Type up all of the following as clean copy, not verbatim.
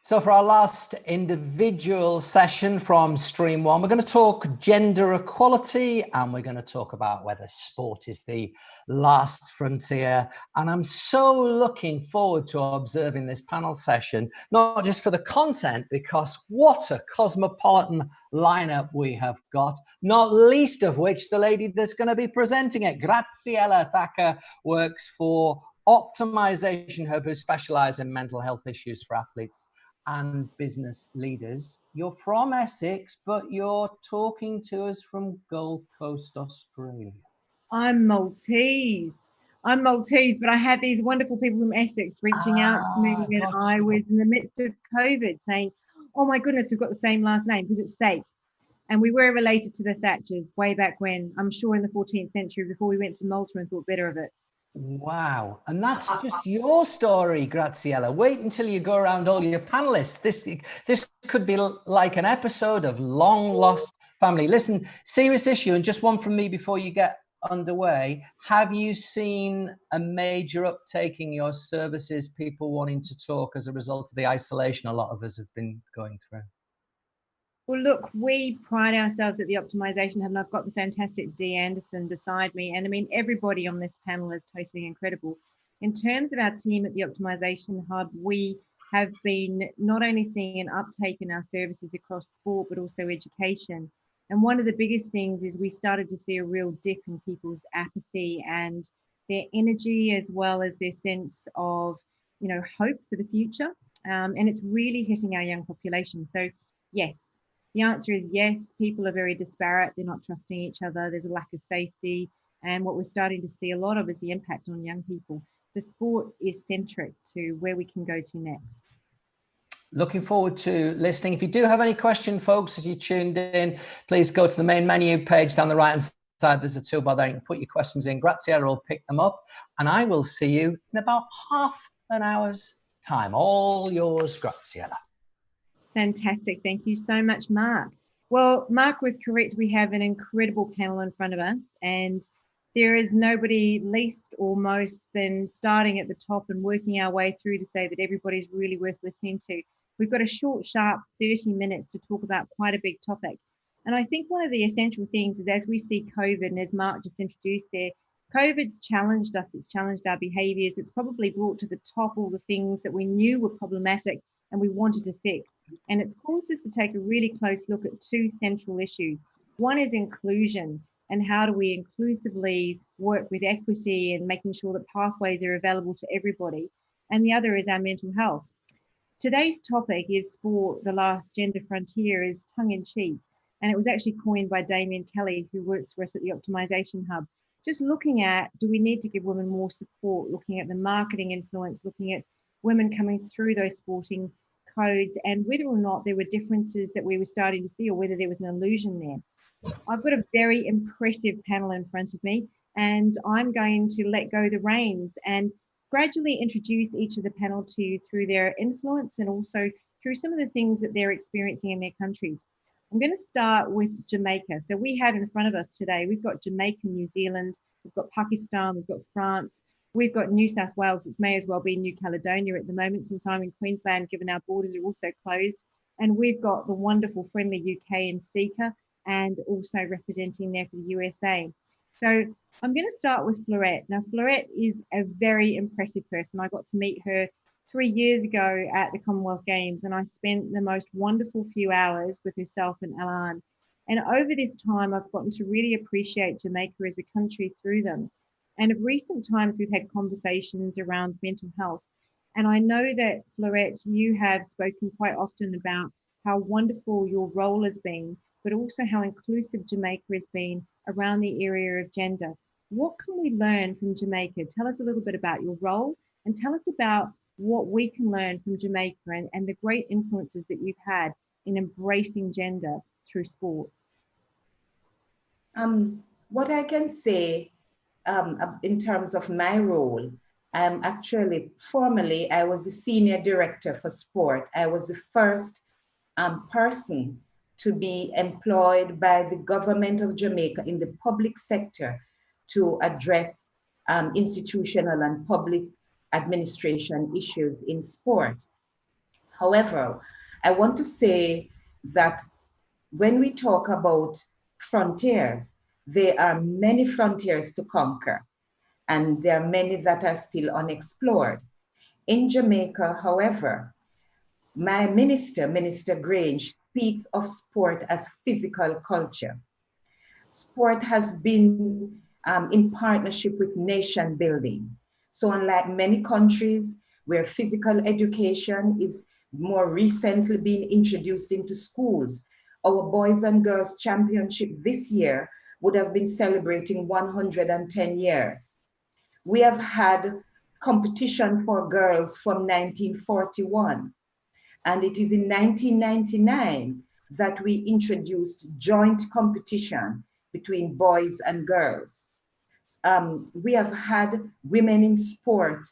So for our last individual session from Stream One, we're going to talk gender equality, and we're going to talk about whether sport is the last frontier. And I'm so looking forward to observing this panel session, not just for the content, because what a cosmopolitan lineup we have got, not least of which the lady that's going to be presenting it, Graziella Thacker, works for Optimization Hub, who specialize in mental health issues for athletes and business leaders. You're from Essex, but you're talking to us from Gold Coast, Australia. I'm Maltese, but I had these wonderful people from Essex reaching out to me when I was in the midst of COVID saying, oh my goodness, we've got the same last name because it's Steak. And we were related to the Thatchers way back when, I'm sure in the 14th century, before we went to Malta and thought better of it. Wow. And that's just your story, Graziella. Wait until you go around all your panelists. This could be like an episode of Long Lost Family. Listen, serious issue, and just one from me before you get underway. Have you seen a major uptake in your services, people wanting to talk as a result of the isolation a lot of us have been going through? Well, look, we pride ourselves at the Optimization Hub, and I've got the fantastic Dee Anderson beside me. And I mean, everybody on this panel is totally incredible. In terms of our team at the Optimization Hub, we have been not only seeing an uptake in our services across sport, but also education. And one of the biggest things is we started to see a real dip in people's apathy and their energy, as well as their sense of, hope for the future. And it's really hitting our young population. So yes, the answer is yes, people are very disparate. They're not trusting each other. There's a lack of safety. And what we're starting to see a lot of is the impact on young people. So sport is centric to where we can go to next. Looking forward to listening. If you do have any question, folks, as you tuned in, please go to the main menu page down the right-hand side. There's a toolbar there. You can put your questions in. Graziella will pick them up. And I will see you in about half an hour's time. All yours, Graziella. Fantastic. Thank you so much, Mark. Well, Mark was correct. We have an incredible panel in front of us, and there is nobody least or most than starting at the top and working our way through to say that everybody's really worth listening to. We've got a short, sharp 30 minutes to talk about quite a big topic. And I think one of the essential things is, as we see COVID, and as Mark just introduced there, COVID's challenged us, it's challenged our behaviors, it's probably brought to the top all the things that we knew were problematic and we wanted to fix. And it's caused us to take a really close look at two central issues. One is inclusion, and how do we inclusively work with equity and making sure that pathways are available to everybody. And the other is our mental health. Today's topic is Sport, the last gender frontier, is tongue-in-cheek. And it was actually coined by Damien Kelly, who works for us at the Optimization Hub. Just looking at, do we need to give women more support, looking at the marketing influence, looking at women coming through those sporting codes, and whether or not there were differences that we were starting to see, or whether there was an illusion there. I've got a very impressive panel in front of me, and I'm going to let go the reins and gradually introduce each of the panel to you through their influence and also through some of the things that they're experiencing in their countries. I'm going to start with Jamaica. So we have in front of us today, we've got Jamaica, New Zealand, we've got Pakistan, we've got France, we've got New South Wales. It may as well be New Caledonia at the moment, since I'm in Queensland, given our borders are also closed. And we've got the wonderful friendly UK and Seeker, and also representing there for the USA. So I'm going to start with Florette. Now, Florette is a very impressive person. I got to meet her 3 years ago at the Commonwealth Games, and I spent the most wonderful few hours with herself and Alan. And over this time, I've gotten to really appreciate Jamaica as a country through them. And of recent times, we've had conversations around mental health. And I know that, Florette, you have spoken quite often about how wonderful your role has been, but also how inclusive Jamaica has been around the area of gender. What can we learn from Jamaica? Tell us a little bit about your role, and tell us about what we can learn from Jamaica and the great influences that you've had in embracing gender through sport. What I can say in terms of my role, actually, formally, I was the senior director for sport. I was the first person to be employed by the government of Jamaica in the public sector to address institutional and public administration issues in sport. However, I want to say that when we talk about frontiers, there are many frontiers to conquer, and there are many that are still unexplored. In Jamaica, however, my minister, Minister Grange, speaks of sport as physical culture. Sport has been in partnership with nation building. So unlike many countries where physical education is more recently being introduced into schools, our Boys and Girls Championship this year would have been celebrating 110 years. We have had competition for girls from 1941. And it is in 1999 that we introduced joint competition between boys and girls. We have had women in sport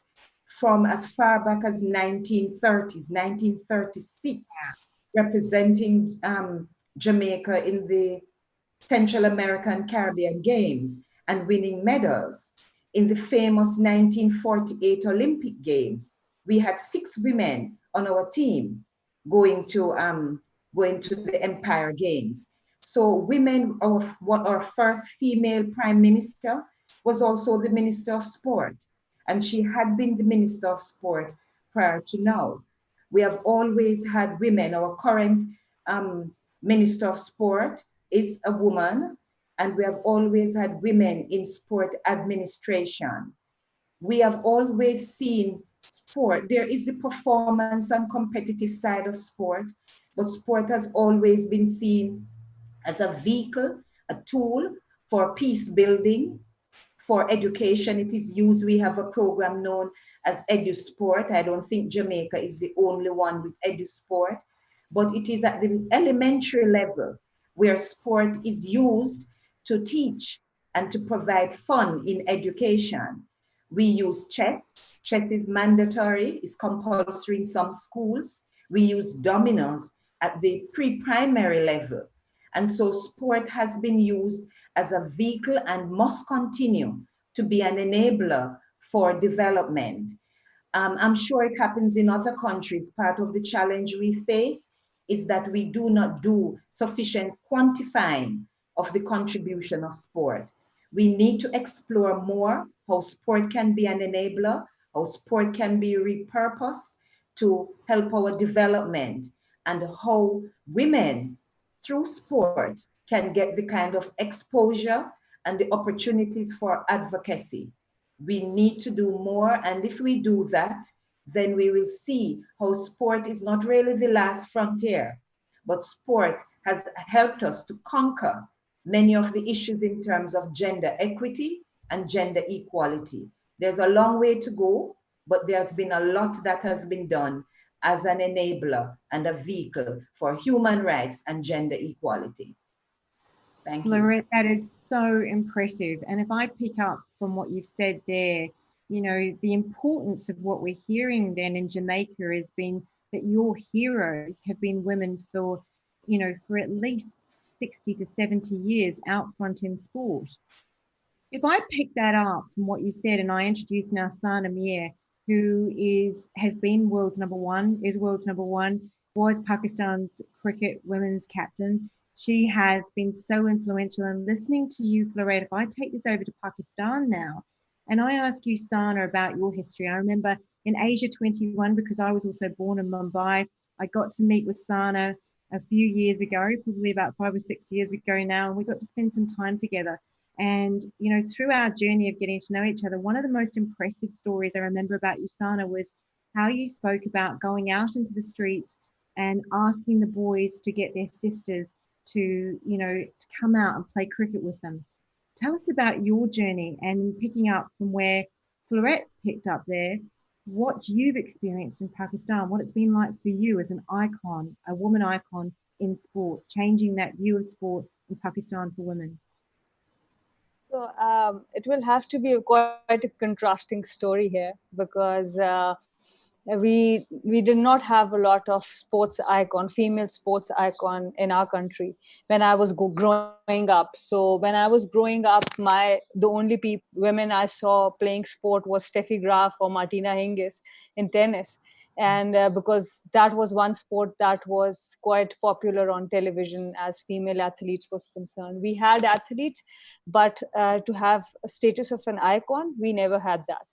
from as far back as 1930s, 1936, representing Jamaica in the Central American Caribbean Games and winning medals. In the famous 1948 Olympic Games, we had 6 women on our team going to the Empire Games. So women, our first female prime minister was also the Minister of Sport, and she had been the Minister of Sport prior to now. We have always had women. Our current Minister of Sport is a woman, and we have always had women in sport administration. We have always seen sport. There is the performance and competitive side of sport, but sport has always been seen as a vehicle, a tool for peace building, for education. It is used. We have a program known as EduSport. I don't think Jamaica is the only one with EduSport, but it is at the elementary level where sport is used to teach and to provide fun in education. We use chess. Chess is mandatory, is compulsory in some schools. We use dominoes at the pre-primary level. And so sport has been used as a vehicle and must continue to be an enabler for development. I'm sure it happens in other countries. Part of the challenge we face is that we do not do sufficient quantifying of the contribution of sport. We need to explore more how sport can be an enabler, how sport can be repurposed to help our development, and how women through sport can get the kind of exposure and the opportunities for advocacy. We need to do more, and if we do that, then we will see how sport is not really the last frontier, but sport has helped us to conquer many of the issues in terms of gender equity and gender equality. There's a long way to go, but there's been a lot that has been done as an enabler and a vehicle for human rights and gender equality. Thank you. Florette, that is so impressive. And if I pick up from what you've said there, you know, the importance of what we're hearing then in Jamaica has been that your heroes have been women for, you know, for at least 60 to 70 years out front in sport. If I pick that up from what you said, and I introduce now Sana Mir, who has been world's number one, was Pakistan's cricket women's captain. She has been so influential. And listening to you, Florette, if I take this over to Pakistan now, and I ask you, Sana, about your history. I remember in Asia 21, because I was also born in Mumbai, I got to meet with Sana a few years ago, probably about 5 or 6 years ago now, and we got to spend some time together. And, you know, through our journey of getting to know each other, one of the most impressive stories I remember about you, Sana, was how you spoke about going out into the streets and asking the boys to get their sisters to, you know, to come out and play cricket with them. Tell us about your journey, and picking up from where Florette's picked up there, what you've experienced in Pakistan, what it's been like for you as an icon, a woman icon in sport, changing that view of sport in Pakistan for women. So it will have to be quite a contrasting story here, because we did not have a lot of female sports icon in our country when I was growing up. So when I was growing up, the only women I saw playing sport was Steffi Graf or Martina Hingis in tennis. And because that was one sport that was quite popular on television as female athletes was concerned. We had athletes, but to have a status of an icon, we never had that.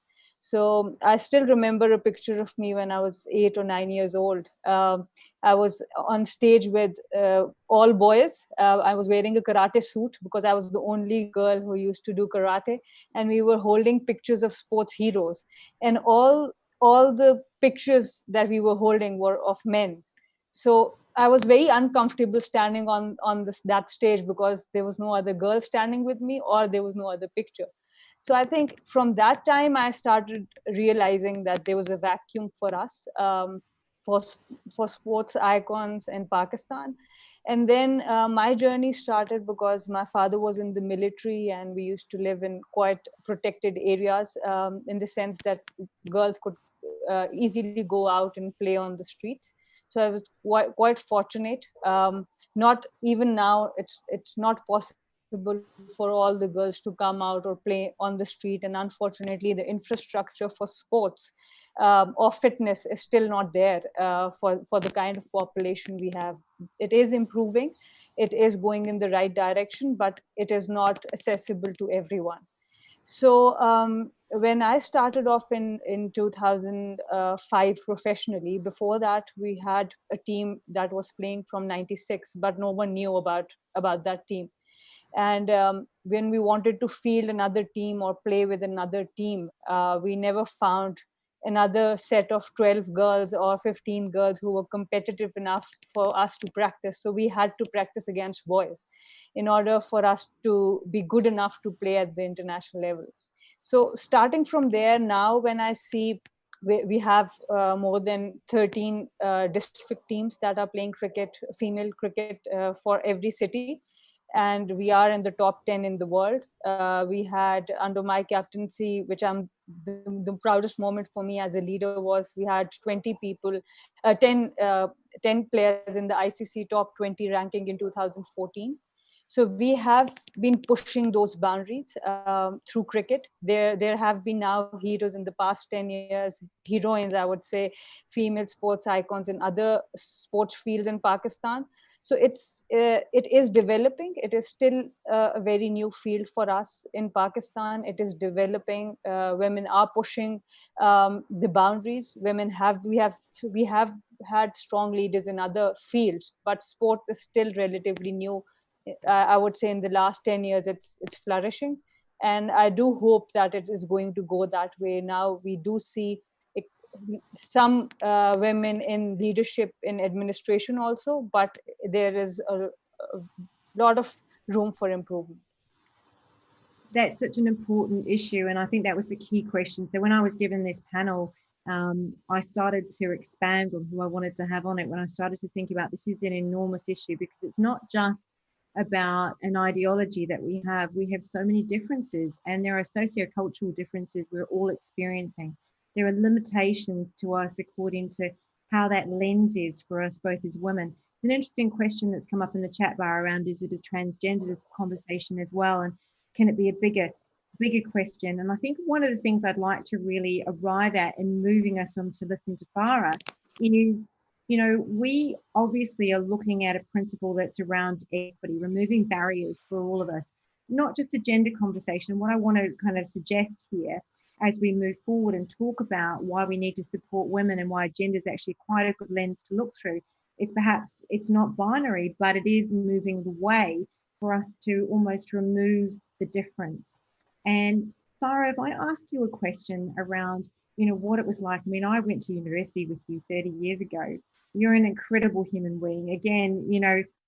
So I still remember a picture of me when I was 8 or 9 years old. I was on stage with all boys. I was wearing a karate suit because I was the only girl who used to do karate. And we were holding pictures of sports heroes. And all the pictures that we were holding were of men. So I was very uncomfortable standing on that stage because there was no other girl standing with me or there was no other picture. So I think from that time, I started realizing that there was a vacuum for us, for sports icons in Pakistan. And then my journey started because my father was in the military and we used to live in quite protected areas, in the sense that girls could easily go out and play on the streets. So I was quite fortunate. Not even now, it's not possible for all the girls to come out or play on the street, and unfortunately the infrastructure for sports or fitness is still not there for the kind of population we have. It is improving, it is going in the right direction, but it is not accessible to everyone. So when I started off in 2005 professionally, before that we had a team that was playing from 96, but no one knew about that team. And when we wanted to field another team or play with another team, we never found another set of 12 girls or 15 girls who were competitive enough for us to practice. So we had to practice against boys in order for us to be good enough to play at the international level. So starting from there, now when I see we have more than 13 district teams that are playing cricket, female cricket, for every city. And we are in the top 10 in the world. We had, under my captaincy, which I'm the proudest moment for me as a leader, was we had 20 people, 10 players in the ICC top 20 ranking in 2014. So we have been pushing those boundaries through cricket. There have been now heroes in the past 10 years, heroines, I would say, female sports icons in other sports fields in Pakistan. So it is developing. It is still a very new field for us in Pakistan. It is developing. Women are pushing the boundaries. We have had strong leaders in other fields, but sport is still relatively new. I would say in the last 10 years, it's flourishing. And I do hope that it is going to go that way. Now we do see some women in leadership, in administration also, but there is a lot of room for improvement. That's such an important issue, and I think that was the key question. So when I was given this panel, I started to expand on who I wanted to have on it. When I started to think about this is an enormous issue, because it's not just about an ideology that we have so many differences, and there are sociocultural differences we're all experiencing. There are limitations to us according to how that lens is for us both as women. It's an interesting question that's come up in the chat bar around, is it a transgender conversation as well, and can it be a bigger question? And I think one of the things I'd like to really arrive at in moving us on to listen to Farah is, we obviously are looking at a principle that's around equity, removing barriers for all of us, not just a gender conversation. What I want to kind of suggest here as we move forward and talk about why we need to support women and why gender is actually quite a good lens to look through is perhaps it's not binary, but it is moving the way for us to almost remove the difference. And Farah, if I ask you a question around what it was like. I mean, I went to university with you 30 years ago. You're an incredible human being. Again,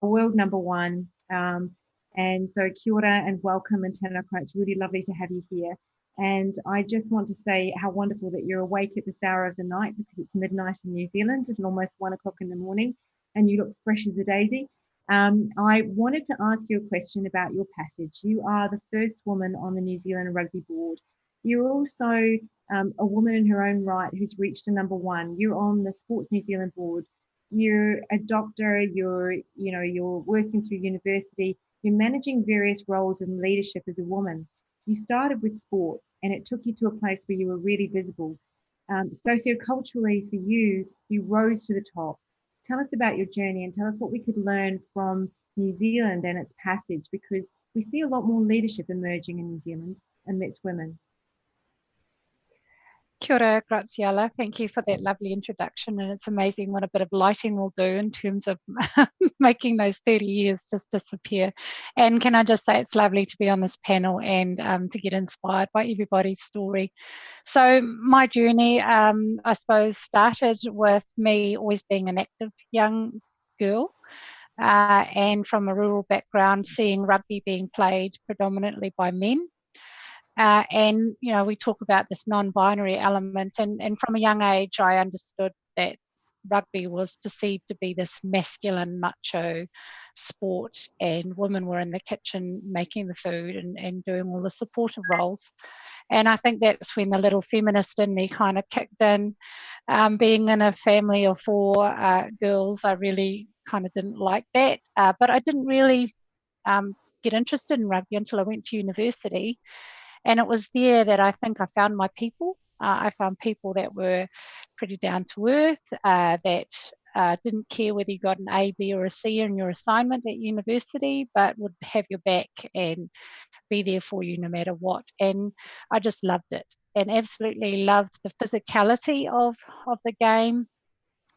a world number one. And so kia ora and welcome, and tēnā koe. It's really lovely to have you here. And I just want to say how wonderful that you're awake at this hour of the night, because it's midnight in New Zealand at almost 1 o'clock in the morning, and you look fresh as a daisy. I wanted to ask you a question about your passage. You are the first woman on the New Zealand Rugby Board. You're also a woman in her own right who's reached a #1. You're on the Sports New Zealand board. You're a doctor. You're working through university. You're managing various roles in leadership as a woman. You started with sport, and it took you to a place where you were really visible. Socioculturally, for you, you rose to the top. Tell us about your journey and tell us what we could learn from New Zealand and its passage, because we see a lot more leadership emerging in New Zealand amidst women. Kia ora, Graziella. Thank you for that lovely introduction. And it's amazing what a bit of lighting will do in terms of making those 30 years just disappear. And can I just say it's lovely to be on this panel and to get inspired by everybody's story. So my journey, I suppose, started with me always being an active young girl. And from a rural background, seeing rugby being played predominantly by men. And, you know, we talk about this non-binary element, and from a young age, I understood that rugby was perceived to be this masculine, macho sport, and women were in the kitchen making the food and doing all the supportive roles. And I think that's when the little feminist in me kind of kicked in. Being in a family of 4 girls, I really kind of didn't like that, but I didn't really get interested in rugby until I went to university. And it was there that I think I found my people. I found people that were pretty down to earth, that didn't care whether you got an A, B, or a C in your assignment at university, but would have your back and be there for you no matter what. And I just loved it and absolutely loved the physicality of the game,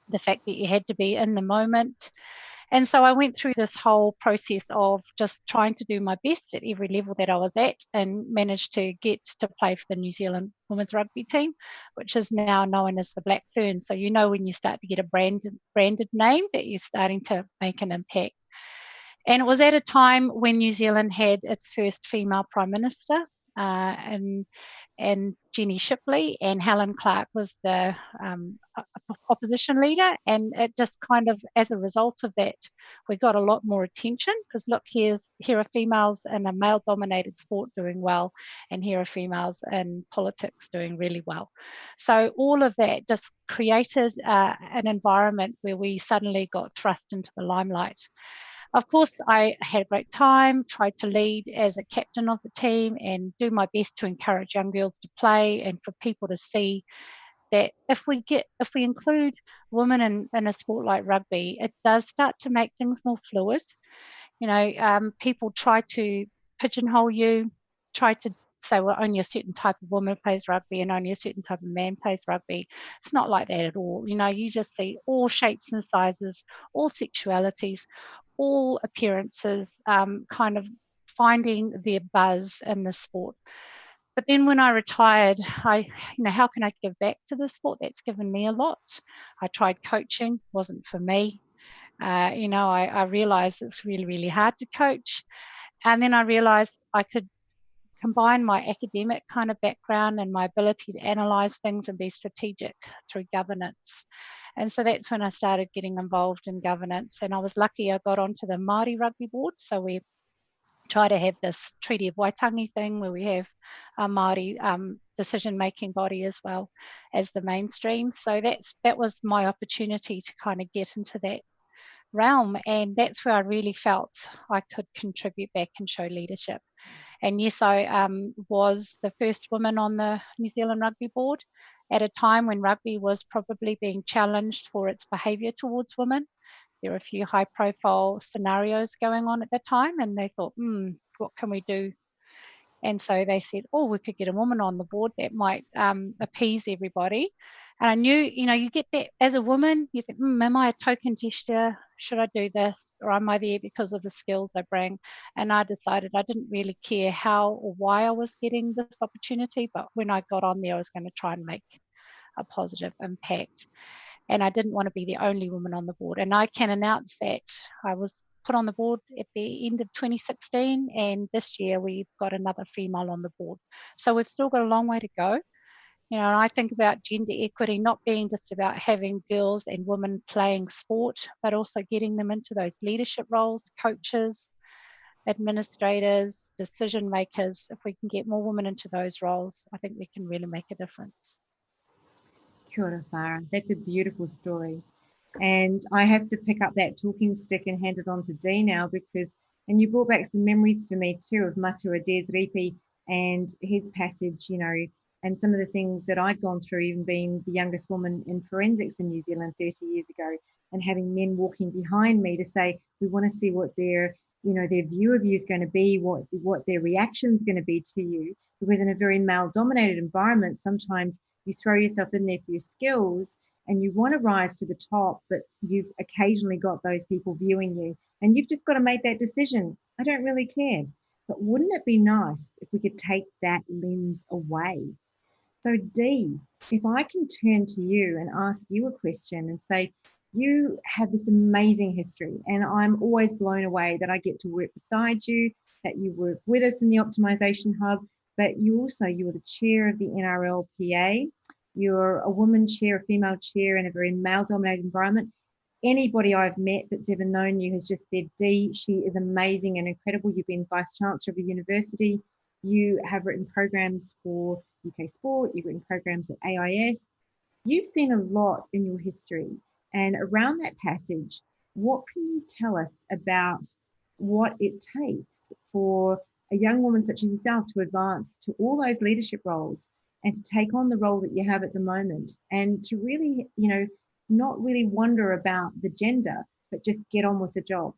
the fact that you had to be in the moment. And so I went through this whole process of just trying to do my best at every level that I was at, and managed to get to play for the New Zealand women's rugby team, which is now known as the Black Ferns. So you know when you start to get a branded name that you're starting to make an impact. And it was at a time when New Zealand had its first female Prime Minister, and Jenny Shipley, and Helen Clark was the opposition leader. And it just kind of, as a result of that, we got a lot more attention, because look, here are females in a male-dominated sport doing well, and here are females in politics doing really well. So all of that just created an environment where we suddenly got thrust into the limelight. Of course, I had a great time, tried to lead as a captain of the team and do my best to encourage young girls to play, and for people to see that if we include women in a sport like rugby, it does start to make things more fluid. You know, people try to pigeonhole you, try to say, well, only a certain type of woman plays rugby and only a certain type of man plays rugby. It's not like that at all. You know, you just see all shapes and sizes, all sexualities, all appearances, kind of finding their buzz in the sport. But then when I retired, how can I give back to the sport? That's given me a lot. I tried coaching, wasn't for me. I realized it's really, really hard to coach. And then I realized I could combine my academic kind of background and my ability to analyze things and be strategic through governance. And so that's when I started getting involved in governance. And I was lucky I got onto the Māori Rugby Board. So we try to have this Treaty of Waitangi thing where we have a Māori decision-making body as well as the mainstream. So that was my opportunity to kind of get into that realm, and that's where I really felt I could contribute back and show leadership. And yes, I was the first woman on the New Zealand Rugby Board at a time when rugby was probably being challenged for its behaviour towards women. There were a few high profile scenarios going on at the time, and they thought, what can we do? And so they said, we could get a woman on the board that might appease everybody. And I knew, you get that as a woman, you think, am I a token gesture? Should I do this? Or am I there because of the skills I bring? And I decided I didn't really care how or why I was getting this opportunity, but when I got on there, I was going to try and make a positive impact. And I didn't want to be the only woman on the board. And I can announce that I was put on the board at the end of 2016, and this year we've got another female on the board. So we've still got a long way to go. And I think about gender equity not being just about having girls and women playing sport, but also getting them into those leadership roles, coaches, administrators, decision makers. If we can get more women into those roles, I think we can really make a difference. Kia ora, Farah. That's a beautiful story. And I have to pick up that talking stick and hand it on to Dee now, because, and you brought back some memories for me too of Matua Desripi and his passage, you know, and some of the things that I'd gone through, even being the youngest woman in forensics in New Zealand 30 years ago, and having men walking behind me to say, we want to see what their, you know, their view of you is going to be, what their reaction is going to be to you. Because in a very male dominated environment, sometimes you throw yourself in there for your skills and you want to rise to the top, but you've occasionally got those people viewing you and you've just got to make that decision. I don't really care. But wouldn't it be nice if we could take that lens away? So Dee, if I can turn to you and ask you a question and say, you have this amazing history and I'm always blown away that I get to work beside you, that you work with us in the Optimisation Hub, but you were the chair of the NRLPA. You're a woman chair, a female chair in a very male-dominated environment. Anybody I've met that's ever known you has just said, Dee, she is amazing and incredible. You've been Vice-Chancellor of a university. You have written programs for UK Sport. You've written programs at AIS. You've seen a lot in your history. And around that passage, what can you tell us about what it takes for a young woman such as yourself to advance to all those leadership roles and to take on the role that you have at the moment and to really, you know, not really wonder about the gender, but just get on with the job?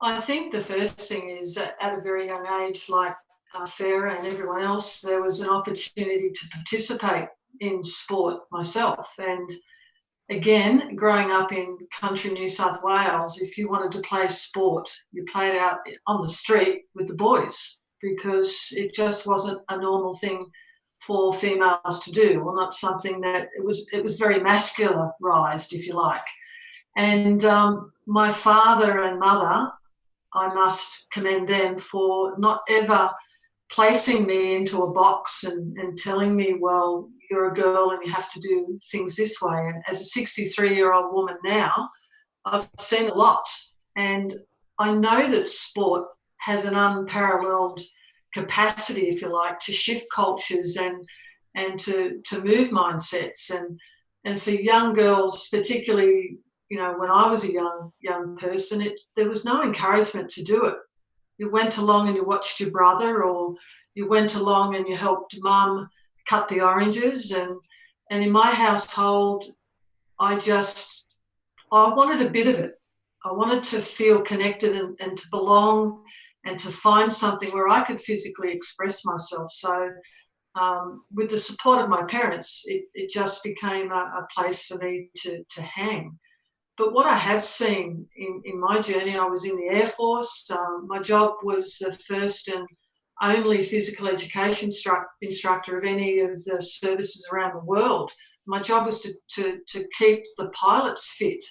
I think the first thing is at a very young age, like Farah and everyone else, there was an opportunity to participate in sport myself. And again, growing up in country New South Wales, if you wanted to play sport, you played out on the street with the boys because it just wasn't a normal thing for females to do, or not something that it was very mascularized, if you like. And my father and mother, I must commend them for not ever placing me into a box and telling me, well, you're a girl and you have to do things this way. And as a 63-year-old woman now, I've seen a lot. And I know that sport has an unparalleled capacity, if you like, to shift cultures and to move mindsets. And for young girls, particularly, you know, when I was a young person, there was no encouragement to do it. You went along and you watched your brother, or you went along and you helped mum cut the oranges. And in my household, I wanted a bit of it. I wanted to feel connected and to belong and to find something where I could physically express myself. So with the support of my parents, it just became a place for me to hang. But what I have seen in my journey, I was in the Air Force. My job was the first and only physical education instructor of any of the services around the world. My job was to keep the pilots fit.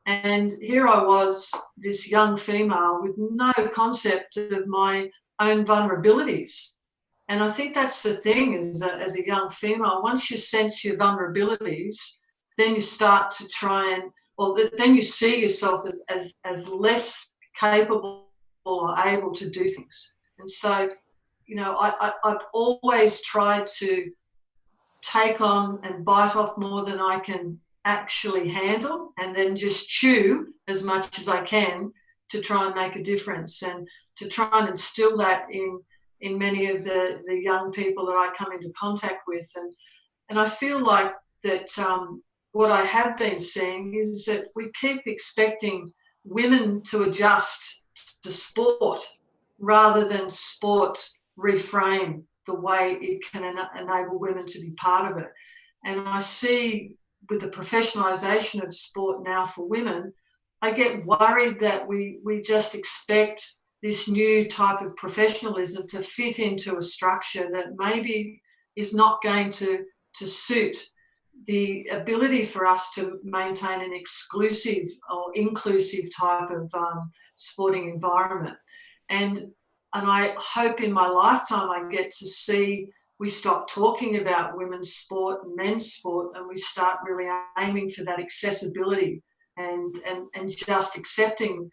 And here I was, this young female with no concept of my own vulnerabilities. And I think that's the thing as a young female, once you sense your vulnerabilities, then you start to try and, then you see yourself as less capable or able to do things. And so, you know, I've always tried to take on and bite off more than I can actually handle, and then just chew as much as I can to try and make a difference and to try and instill that in many of the young people that I come into contact with. And I feel like that what I have been seeing is that we keep expecting women to adjust to sport rather than sport reframe the way it can enable women to be part of it. And I see with the professionalisation of sport now for women, I get worried that we just expect this new type of professionalism to fit into a structure that maybe is not going to suit the ability for us to maintain an exclusive or inclusive type of sporting environment. And I hope in my lifetime I get to see we stop talking about women's sport and men's sport and we start really aiming for that accessibility and just accepting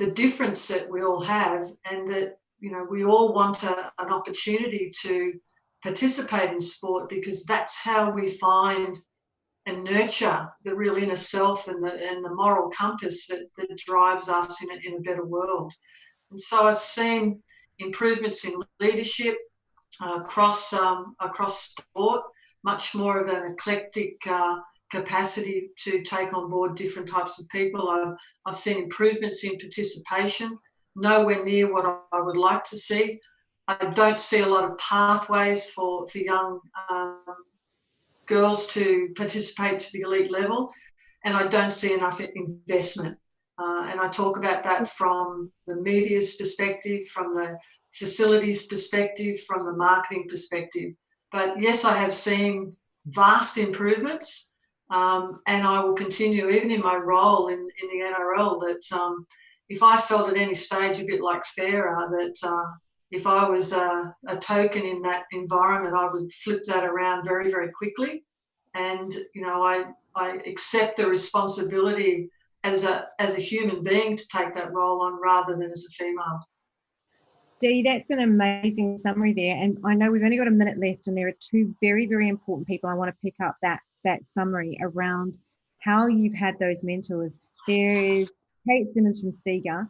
the difference that we all have, and that, you know, we all want an opportunity to participate in sport, because that's how we find and nurture the real inner self and the moral compass that drives us in a better world. And so I've seen improvements in leadership across sport, much more of an eclectic capacity to take on board different types of people. I've seen improvements in participation, nowhere near what I would like to see. I don't see a lot of pathways for young girls to participate to the elite level, and I don't see enough investment. And I talk about that from the media's perspective, from the facilities perspective, from the marketing perspective. But yes, I have seen vast improvements, and I will continue, even in my role in the NRL, that if I felt at any stage a bit like Farah, that if I was a token in that environment, I would flip that around very, very quickly. And, you know, I accept the responsibility as a human being to take that role on, rather than as a female. Dee, that's an amazing summary there. And I know we've only got a minute left, and there are two very, very important people I want to pick up that summary around how you've had those mentors. There is Kate Simmons from SIGA,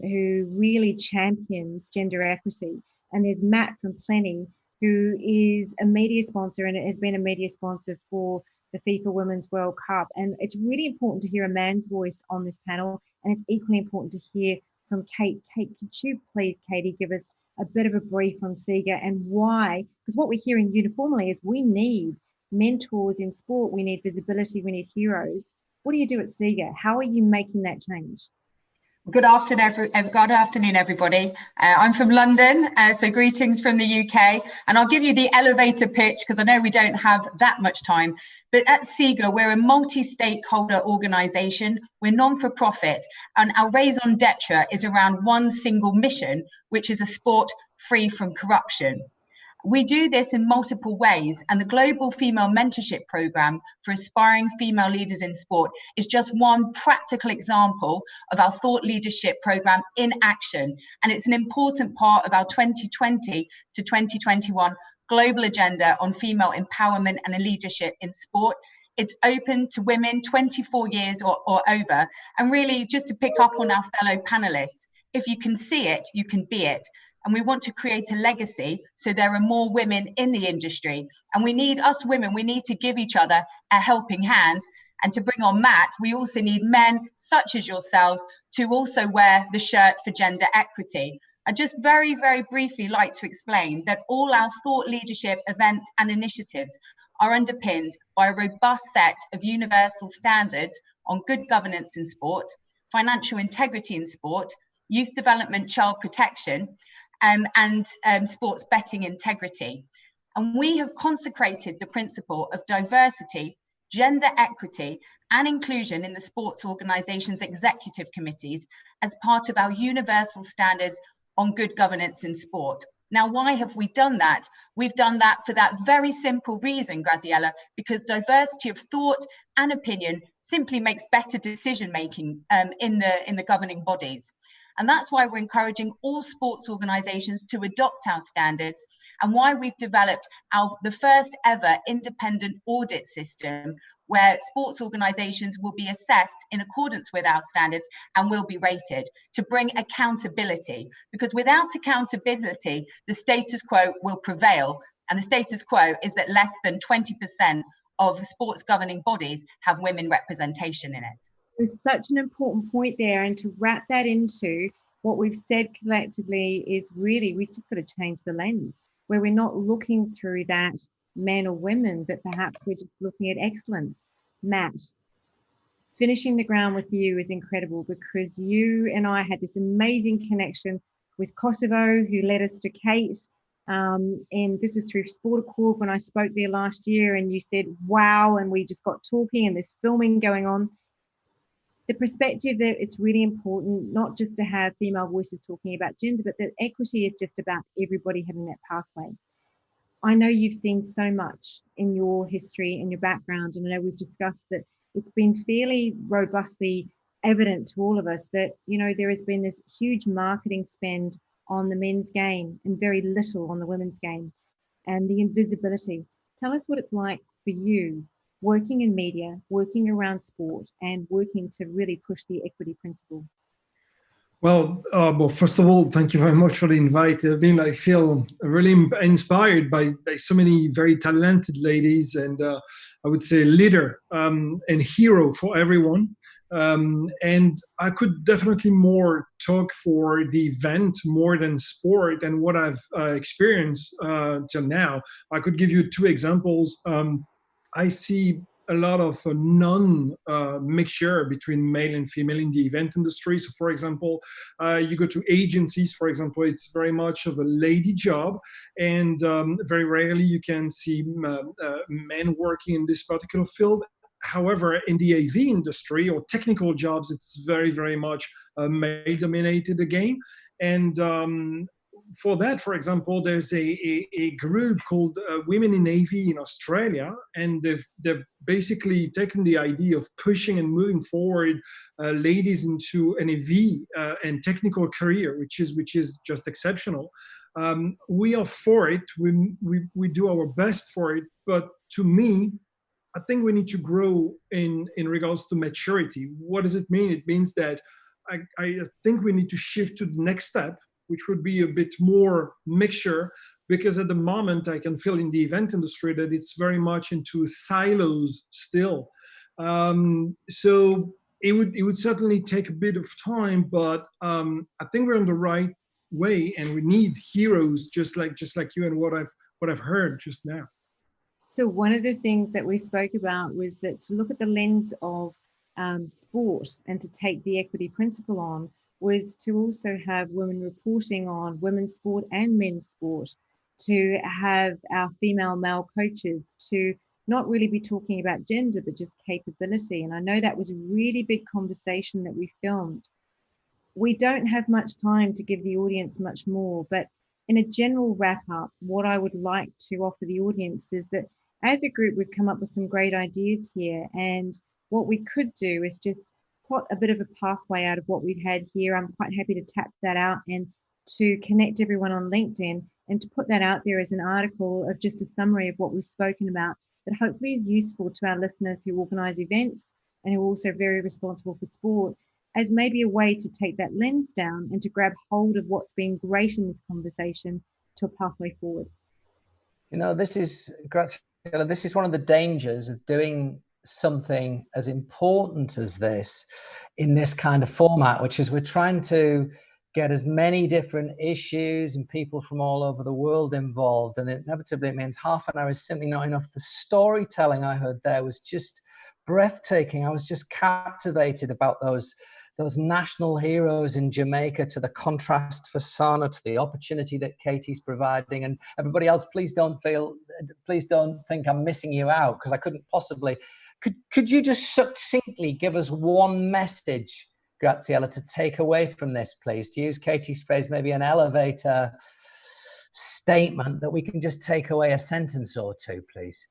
who really champions gender equity. And there's Matt from Plenty, who is a media sponsor and has been a media sponsor for the FIFA Women's World Cup. And it's really important to hear a man's voice on this panel. And it's equally important to hear from Kate. Kate, could you please, Katie, give us a bit of a brief on SIGA and why? Because what we're hearing uniformly is we need mentors in sport, we need visibility, we need heroes. What do you do at SIGA? How are you making that change? Good afternoon, everybody. I'm from London, so greetings from the UK, and I'll give you the elevator pitch because I know we don't have that much time. But at SIGA, we're a multi-stakeholder organisation. We're non-for-profit, and our raison d'etre is around one single mission, which is a sport free from corruption. We do this in multiple ways, and the Global Female Mentorship Programme for aspiring female leaders in sport is just one practical example of our thought leadership programme in action, and it's an important part of our 2020 to 2021 global agenda on female empowerment and leadership in sport. It's open to women 24 years or over, and really just to pick up on our fellow panellists, if you can see it, you can be it. And we want to create a legacy so there are more women in the industry. And we need us women, we need to give each other a helping hand. And to bring on Matt, we also need men such as yourselves to also wear the shirt for gender equity. I'd just very, very briefly like to explain that all our thought leadership events and initiatives are underpinned by a robust set of universal standards on good governance in sport, financial integrity in sport, youth development, child protection, and sports betting integrity. And we have consecrated the principle of diversity, gender equity, and inclusion in the sports organisations' executive committees as part of our universal standards on good governance in sport. Now, why have we done that? We've done that for that very simple reason, Graziella, because diversity of thought and opinion simply makes better decision making in the governing bodies. And that's why we're encouraging all sports organisations to adopt our standards, and why we've developed the first ever independent audit system where sports organisations will be assessed in accordance with our standards and will be rated to bring accountability. Because without accountability, the status quo will prevail. And the status quo is that less than 20% of sports governing bodies have women representation in it. There's such an important point there, and to wrap that into what we've said collectively is really we've just got to change the lens, where we're not looking through that men or women, but perhaps we're just looking at excellence. Matt, finishing the ground with you is incredible, because you and I had this amazing connection with Kosovo, who led us to Kate, and this was through Sport Accord when I spoke there last year, and you said wow, and we just got talking and there's filming going on. The perspective that it's really important not just to have female voices talking about gender, but that equity is just about everybody having that pathway. I know you've seen so much in your history and your background, and I know we've discussed that it's been fairly robustly evident to all of us that, you know, there has been this huge marketing spend on the men's game and very little on the women's game, and the invisibility. Tell us what it's like for you working in media, working around sport, and working to really push the equity principle. Well, first of all, thank you very much for the invite. I feel really inspired by so many very talented ladies, and I would say leader and hero for everyone. And I could definitely more talk for the event more than sport and what I've experienced till now. I could give you two examples. I see a lot of non-mixture between male and female in the event industry. So for example, you go to agencies, for example, it's very much of a lady job, and very rarely you can see men working in this particular field. However, in the AV industry or technical jobs, it's very, very much male-dominated again. And for that, for example, there's a group called Women in AV in Australia, and they've basically taken the idea of pushing and moving forward ladies into an AV and technical career, which is just exceptional. We are for it. We do our best for it, but to me, I think we need to grow in regards to maturity. What does it mean? It means that I think we need to shift to the next step, which would be a bit more mixture, because at the moment I can feel in the event industry that it's very much into silos still. So it would certainly take a bit of time, but I think we're on the right way, and we need heroes just like you and what I've heard just now. So one of the things that we spoke about was that to look at the lens of sport and to take the equity principle on was to also have women reporting on women's sport and men's sport, to have our female male coaches, to not really be talking about gender, but just capability. And I know that was a really big conversation that we filmed. We don't have much time to give the audience much more, but in a general wrap up, what I would like to offer the audience is that as a group, we've come up with some great ideas here. And what we could do is just plot a bit of a pathway out of what we've had here. I'm quite happy to tap that out and to connect everyone on LinkedIn and to put that out there as an article of just a summary of what we've spoken about that hopefully is useful to our listeners who organise events and who are also very responsible for sport, as maybe a way to take that lens down and to grab hold of what's been great in this conversation to a pathway forward. You know, this is one of the dangers of doing something as important as this in this kind of format, which is we're trying to get as many different issues and people from all over the world involved, and inevitably it means half an hour is simply not enough. The storytelling I heard there was just breathtaking. I was just captivated about those national heroes in Jamaica, to the contrast for Sana, to the opportunity that Katie's providing, and everybody else. Please don't think I'm missing you out, because I couldn't possibly. Could you just succinctly give us one message, Graziella, to take away from this, please? To use Katie's phrase, maybe an elevator statement that we can just take away a sentence or two, please.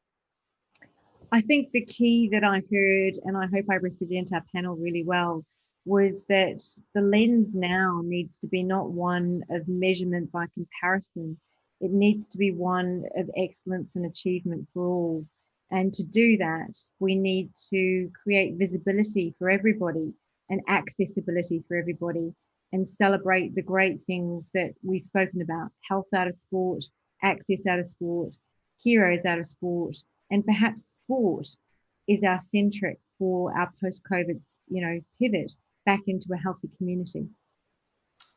I think the key that I heard, and I hope I represent our panel really well, was that the lens now needs to be not one of measurement by comparison. It needs to be one of excellence and achievement for all. And to do that, we need to create visibility for everybody and accessibility for everybody, and celebrate the great things that we've spoken about: health out of sport, access out of sport, heroes out of sport, and perhaps sport is our centric for our post-COVID, pivot back into a healthy community.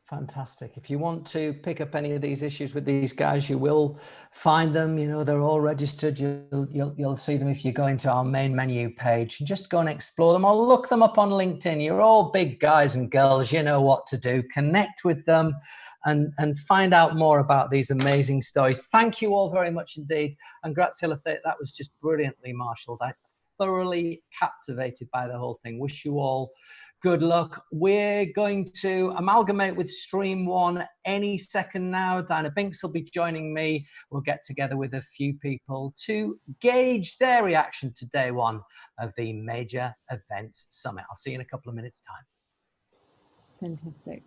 Fantastic. If you want to pick up any of these issues with these guys, you will find them. You know, they're all registered. You'll see them if you go into our main menu page, and just go and explore them, or look them up on LinkedIn. You're all big guys and girls. You know what to do. Connect with them and find out more about these amazing stories. Thank you all very much indeed. And Graziella, that was just brilliantly marshaled. thoroughly captivated by the whole thing. Wish you all good luck. We're going to amalgamate with Stream One any second now. Diana Binks will be joining me. We'll get together with a few people to gauge their reaction to day one of the Major Events Summit. I'll see you in a couple of minutes' time. Fantastic.